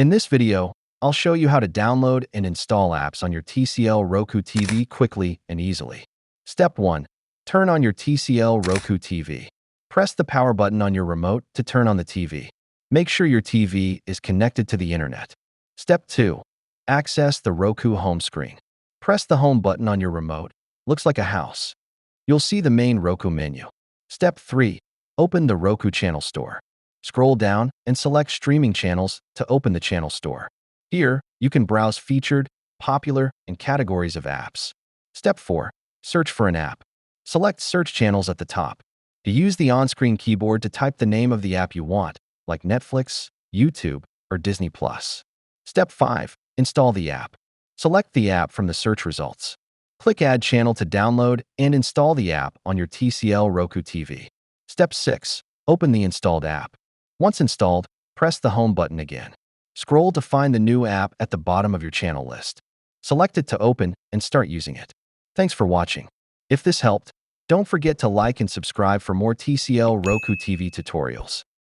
In this video, I'll show you how to download and install apps on your TCL Roku TV quickly and easily. Step 1. Turn on your TCL Roku TV. Press the power button on your remote to turn on the TV. Make sure your TV is connected to the internet. Step 2. Access the Roku home screen. Press the home button on your remote. Looks like a house. You'll see the main Roku menu. Step 3. Open the Roku channel store. Scroll down and select Streaming Channels to open the channel store. Here, you can browse featured, popular, and categories of apps. Step 4. Search for an app. Select Search Channels at the top. Use the on-screen keyboard to type the name of the app you want, like Netflix, YouTube, or Disney+. Step 5. Install the app. Select the app from the search results. Click Add Channel to download and install the app on your TCL Roku TV. Step 6. Open the installed app. Once installed, press the Home button again. Scroll to find the new app at the bottom of your channel list. Select it to open and start using it. Thanks for watching. If this helped, don't forget to like and subscribe for more TCL Roku TV tutorials.